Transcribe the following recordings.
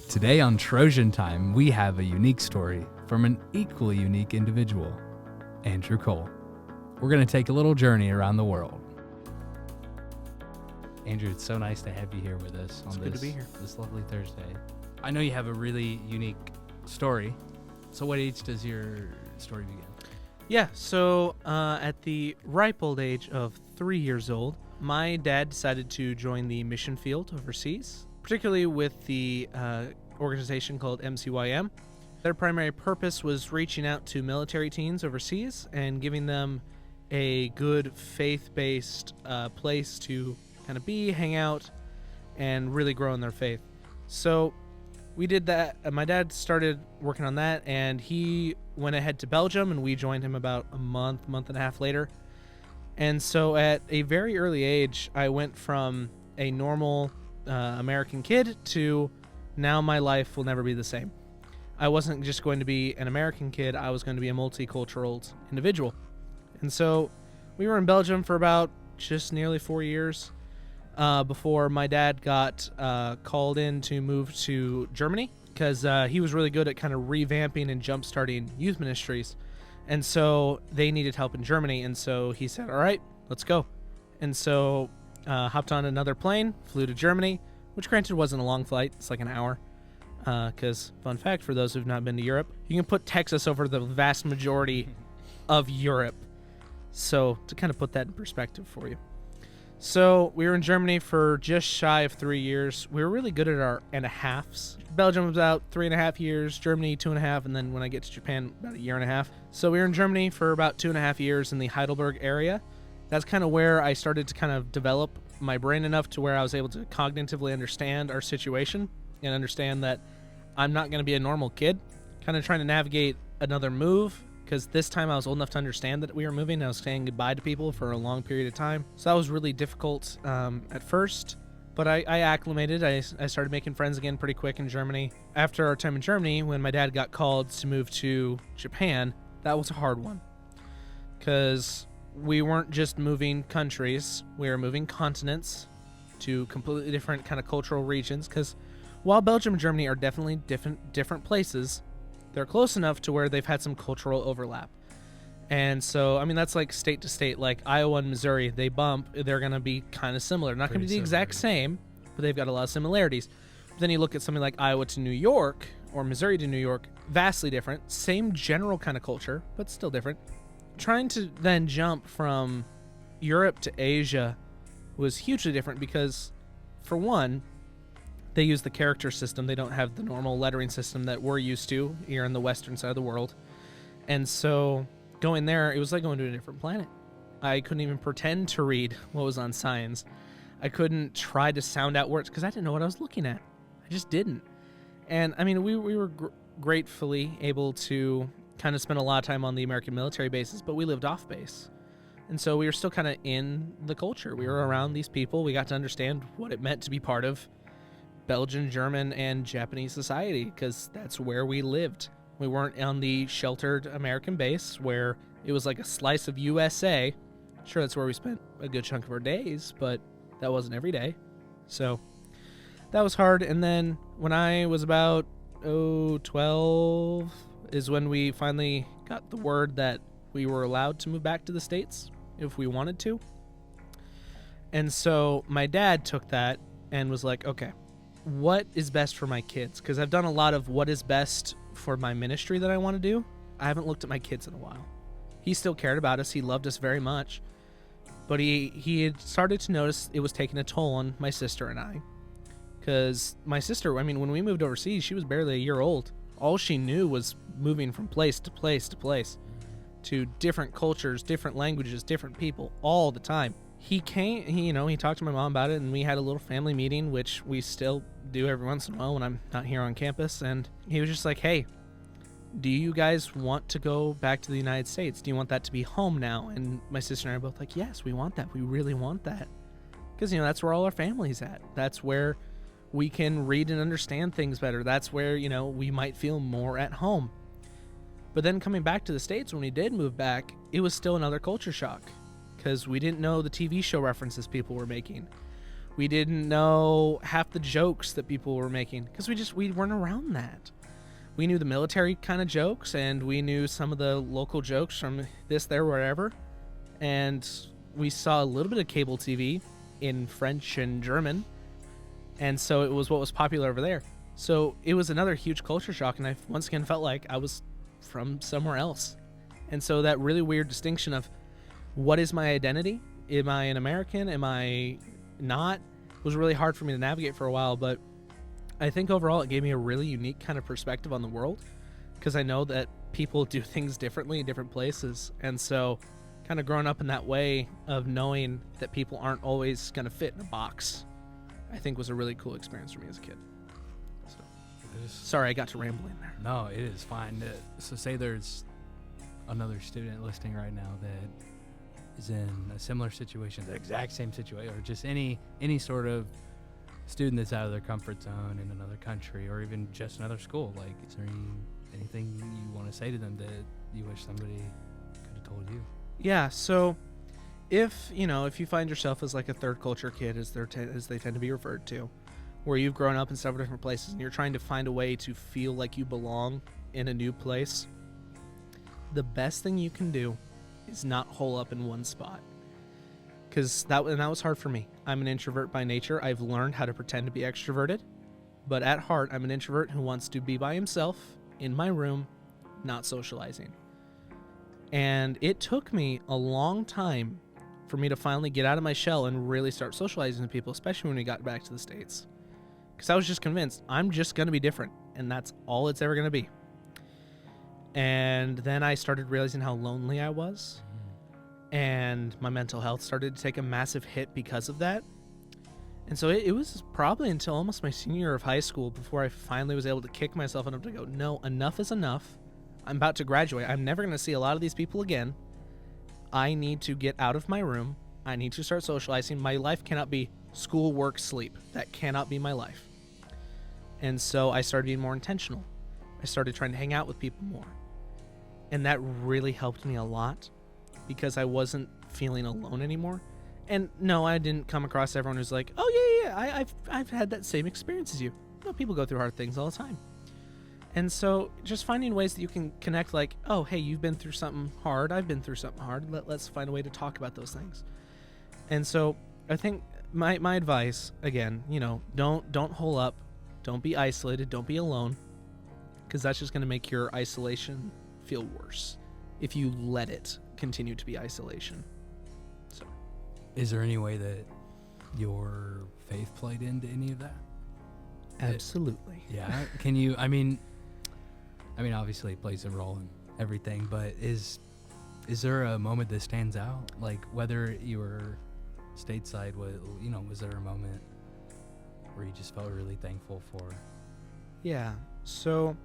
Today on Trojan Time, we have a unique story from an equally unique individual, Andrew Cole. We're going to take a little journey around the world. Andrew, it's so nice to have you here with us on good to be here. This lovely Thursday. I know you have a really unique story. So what age does your story begin? Yeah, so at the ripe old age of 3 years old, my dad decided to join the mission field overseas, particularly with the organization called MCYM. Their primary purpose was reaching out to military teens overseas and giving them a good faith-based place to kind of be, hang out, and really grow in their faith. So we did that. My dad started working on that, and he went ahead to Belgium, and we joined him about a month and a half later. And so at a very early age, I went from a normal American kid to now my life will never be the same. I wasn't just going to be an American kid, I was going to be a multicultural individual. And so we were in Belgium for about just nearly 4 years before my dad got called in to move to Germany, because he was really good at kind of revamping and jump-starting youth ministries. And so they needed help in Germany, and so he said, all right, let's go. And so hopped on another plane, flew to Germany, which granted wasn't a long flight. It's like an hour. Because, fun fact, for those who've not been to Europe, you can put Texas over the vast majority of Europe. So to kind of put that in perspective for you. So we were in Germany for just shy of 3 years. We were really good at our and a halves. Belgium was about 3.5 years, Germany 2.5, and then when I get to Japan, about 1.5 years. So we were in Germany for about 2.5 years in the Heidelberg area. That's kind of where I started to kind of develop my brain enough to where I was able to cognitively understand our situation and understand that I'm not going to be a normal kid, kind of trying to navigate another move, because this time I was old enough to understand that we were moving. I was saying goodbye to people for a long period of time. So that was really difficult at first, but I acclimated. I started making friends again pretty quick in Germany. After our time in Germany, when my dad got called to move to Japan, that was a hard one, because we weren't just moving countries, we were moving continents to completely different kind of cultural regions, because while Belgium and Germany are definitely different places, they're close enough to where they've had some cultural overlap. And so, I mean, that's like state to state, like Iowa and Missouri, they bump, they're going to be kind of similar. Not going to be the exact same, but they've got a lot of similarities. But then you look at something like Iowa to New York, or Missouri to New York, vastly different, same general kind of culture, but still different. Trying to then jump from Europe to Asia was hugely different because, for one, they use the character system. They don't have the normal lettering system that we're used to here in the western side of the world. And so going there, it was like going to a different planet. I couldn't even pretend to read what was on signs. I couldn't try to sound out words because I didn't know what I was looking at. I just didn't. And I mean, we were gratefully able to kind of spend a lot of time on the American military bases, but we lived off base. And so we were still kind of in the culture. We were around these people. We got to understand what it meant to be part of Belgian, German, and Japanese society, because that's where we lived. We weren't on the sheltered American base where it was like a slice of USA. Sure, that's where we spent a good chunk of our days, but that wasn't every day. So that was hard. And then when I was about 12 is when we finally got the word that we were allowed to move back to the States if we wanted to. And so my dad took that and was like, okay, what is best for my kids? Because I've done a lot of what is best for my ministry that I want to do. I haven't looked at my kids in a while. He still cared about us. He loved us very much. But he had started to notice it was taking a toll on my sister and I. Because my sister, I mean, when we moved overseas, she was barely a year old. All she knew was moving from place to place to place, to different cultures, different languages, different people, all the time. He came, he talked to my mom about it, and we had a little family meeting, which we still do every once in a while when I'm not here on campus. And he was just like, hey, do you guys want to go back to the United States? Do you want that to be home now? And my sister and I are both like, yes, we want that. We really want that. Because, that's where all our family's at. That's where we can read and understand things better. That's where, we might feel more at home. But then coming back to the States, when we did move back, it was still another culture shock, because we didn't know the TV show references people were making. We didn't know half the jokes that people were making because we weren't around that. We knew the military kind of jokes, and we knew some of the local jokes from this, there, wherever. And we saw a little bit of cable TV in French and German. And so it was what was popular over there. So it was another huge culture shock, and I once again felt like I was from somewhere else. And so that really weird distinction of what is my identity? Am I an American? Am I not? Was really hard for me to navigate for a while, but I think overall it gave me a really unique kind of perspective on the world, because I know that people do things differently in different places. And so kind of growing up in that way of knowing that people aren't always going to fit in a box, I think was a really cool experience for me as a kid. So, sorry, I got to rambling there. No, it is fine. So say there's another student listening right now that is in a similar situation, the exact same situation, or just any sort of student that's out of their comfort zone in another country, or even just another school. Like, is there anything you want to say to them that you wish somebody could have told you? Yeah, so if you find yourself as like a third culture kid, as they tend to be referred to, where you've grown up in several different places and you're trying to find a way to feel like you belong in a new place, the best thing you can do is not hole up in one spot. Because that was hard for me. I'm an introvert by nature. I've learned how to pretend to be extroverted, but at heart, I'm an introvert who wants to be by himself in my room, not socializing. And it took me a long time for me to finally get out of my shell and really start socializing with people, especially when we got back to the States. Because I was just convinced I'm just going to be different, and that's all it's ever going to be. And then I started realizing how lonely I was, and my mental health started to take a massive hit because of that. And so it was probably until almost my senior year of high school before I finally was able to kick myself enough to go, no, enough is enough. I'm about to graduate. I'm never going to see a lot of these people again. I need to get out of my room. I need to start socializing. My life cannot be school, work, sleep. That cannot be my life. And so I started being more intentional. I started trying to hang out with people more. And that really helped me a lot because I wasn't feeling alone anymore. And no, I didn't come across everyone who's like, oh yeah, I've had that same experience as you. People go through hard things all the time. And so just finding ways that you can connect, like, oh, hey, you've been through something hard. I've been through something hard. Let's find a way to talk about those things. And so I think my advice, again, don't hole up. Don't be isolated. Don't be alone, because that's just going to make your isolation feel worse if you let it continue to be isolation. So, is there any way that your faith played into any of that? Absolutely. Yeah. Can you? I mean, obviously it plays a role in everything, but is there a moment that stands out? Like, whether you were stateside, was there a moment where you just felt really thankful for? Yeah. So,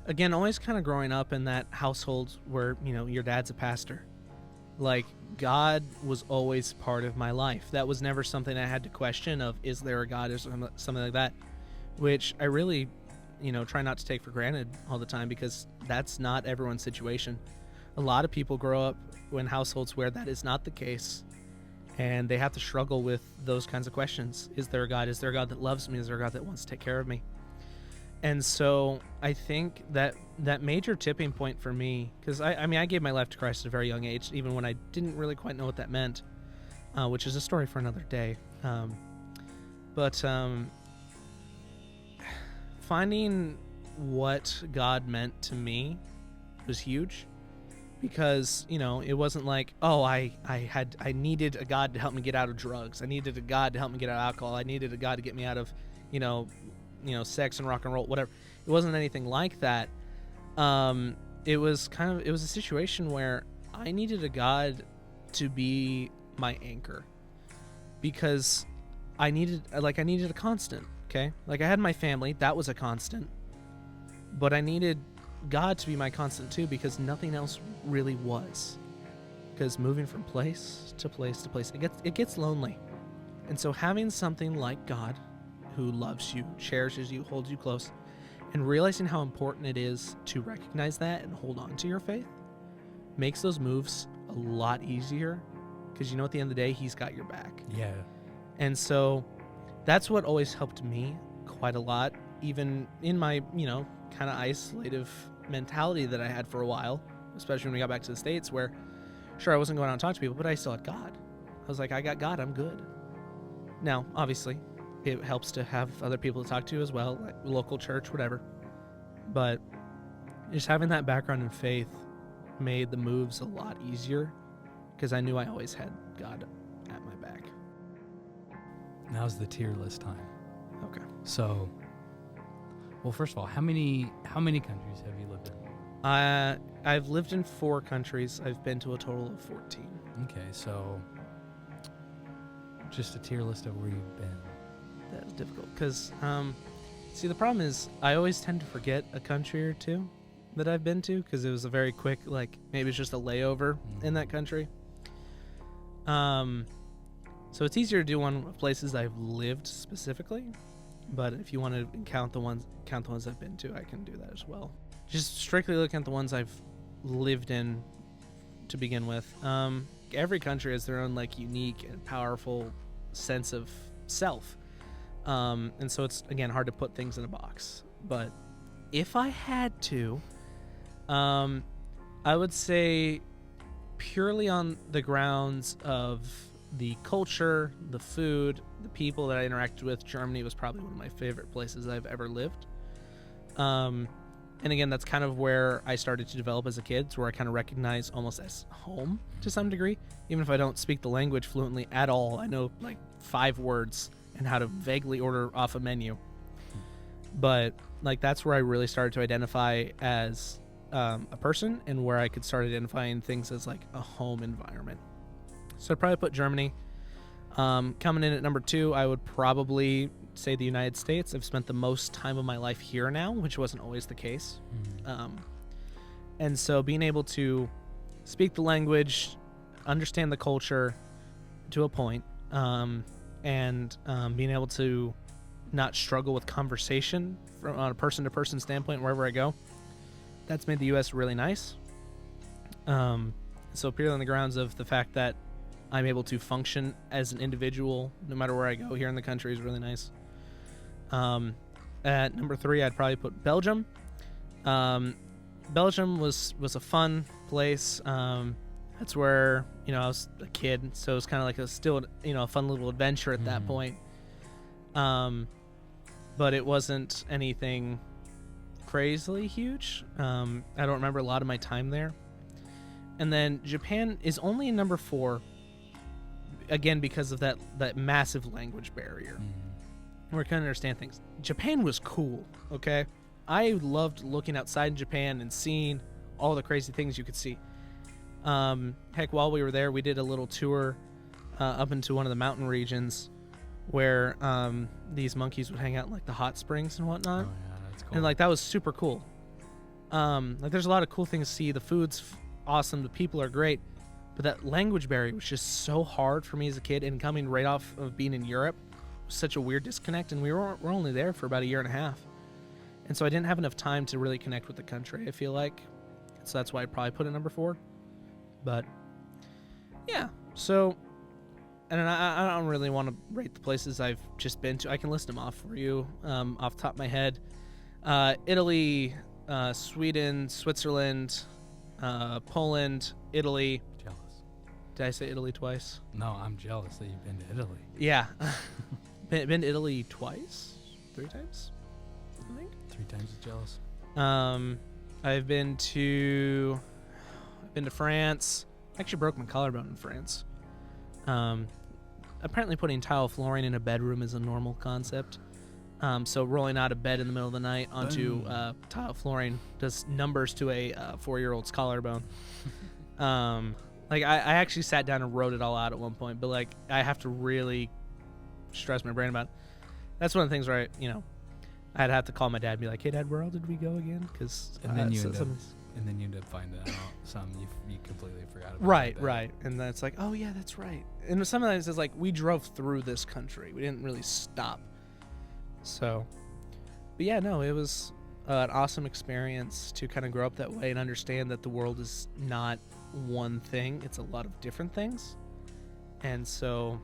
again, always kind of growing up in that household where, your dad's a pastor. Like, God was always part of my life. That was never something I had to question of, is there a God or something like that, which I really, try not to take for granted all the time, because that's not everyone's situation. A lot of people grow up in households where that is not the case, and they have to struggle with those kinds of questions. Is there a God? Is there a God that loves me? Is there a God that wants to take care of me? And so I think that major tipping point for me, because I gave my life to Christ at a very young age, even when I didn't really quite know what that meant, which is a story for another day. But finding what God meant to me was huge, because, it wasn't like, oh, I needed a God to help me get out of drugs. I needed a God to help me get out of alcohol. I needed a God to get me out of, sex and rock and roll, whatever. It wasn't anything like that. It was a situation where I needed a God to be my anchor, because I needed a constant. Okay. Like, I had my family, that was a constant, but I needed God to be my constant too, because nothing else really was, because moving from place to place to place, it gets lonely. And so having something like God, who loves you, cherishes you, holds you close, and realizing how important it is to recognize that and hold on to your faith, makes those moves a lot easier, because at the end of the day, he's got your back. Yeah. And so that's what always helped me quite a lot, even in my, kind of isolative mentality that I had for a while, especially when we got back to the States, where sure, I wasn't going out and talking to people, but I still had God. I was like, I got God, I'm good. Now, obviously, it helps to have other people to talk to as well, like local church, whatever. But just having that background in faith made the moves a lot easier because I knew I always had God at my back. Now's the tier list time. Okay. So, well, first of all, how many countries have you lived in? I've lived in 4 countries. I've been to a total of 14. Okay, so just a tier list of where you've been. That is difficult because, see, the problem is I always tend to forget a country or two that I've been to because it was a very quick, like maybe it's just a layover in that country. So it's easier to do one of places I've lived specifically, but if you want to count the ones I've been to, I can do that as well. Just strictly looking at the ones I've lived in to begin with. Every country has their own like unique and powerful sense of self. And so it's, again, hard to put things in a box. But if I had to, I would say purely on the grounds of the culture, the food, the people that I interacted with, Germany was probably one of my favorite places I've ever lived. And again, that's kind of where I started to develop as a kid. It's where I kind of recognize almost as home to some degree. Even if I don't speak the language fluently at all, I know like 5 words and how to vaguely order off a menu. But like that's where I really started to identify as a person and where I could start identifying things as like a home environment. So I'd probably put Germany. Coming in at number 2, I would probably say the United States. I've spent the most time of my life here now, which wasn't always the case. And so being able to speak the language, understand the culture to a point, and being able to not struggle with conversation from on a person-to-person standpoint wherever I go, that's made the U.S. really nice. So purely on the grounds of the fact that I'm able to function as an individual no matter where I go here in the country is really nice. At number 3, I'd probably put Belgium. Belgium was a fun place. That's where, I was a kid, so it was kind of like a fun little adventure at that point. But it wasn't anything crazily huge. I don't remember a lot of my time there. And then Japan is only in number 4, again, because of that massive language barrier. Where I couldn't understand things. Japan was cool, okay? I loved looking outside in Japan and seeing all the crazy things you could see. Heck, while we were there, we did a little tour up into one of the mountain regions where these monkeys would hang out in like the hot springs and whatnot. Oh yeah, that's cool. And like that was super cool. Like there's a lot of cool things to see. The food's awesome. The people are great. But that language barrier was just so hard for me as a kid, and coming right off of being in Europe was such a weird disconnect, and we're only there for about a year and a half. And so I didn't have enough time to really connect with the country, I feel like. So that's why I probably put it number 4. But yeah, so, and I don't really want to rate the places I've just been to. I can list them off for you off the top of my head. Italy, Sweden, Switzerland, Poland, Italy. Jealous. Did I say Italy twice? No, I'm jealous that you've been to Italy. Yeah. been to Italy twice? 3 times? I think. 3 times as jealous. I've been to France. I actually broke my collarbone in France. Apparently putting tile flooring in a bedroom is a normal concept. So rolling out of bed in the middle of the night onto tile flooring does numbers to a 4-year-old's collarbone. Like I actually sat down and wrote it all out at one point, but like I have to really stress my brain about it. That's one of the things where I'd have to call my dad and be like, "Hey, Dad, where all did we go again?" Because and then you end up finding out something you completely forgot about. Right. And then it's like, oh yeah, that's right. And some of that is like we drove through this country. We didn't really stop. So, but yeah, no, it was an awesome experience to kind of grow up that way and understand that the world is not one thing. It's a lot of different things. And so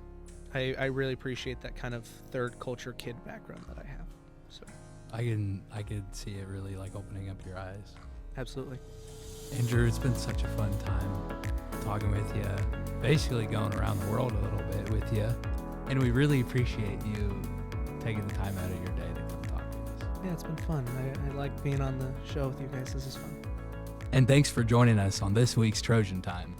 I really appreciate that kind of third culture kid background that I have. So I could see it really like opening up your eyes. absolutely. Andrew, it's been such a fun time talking with you, basically going around the world a little bit with you. And we really appreciate you taking the time out of your day to come talk to us. Yeah, it's been fun. I like being on the show with you guys. This is fun. And thanks for joining us on this week's Trojan Time.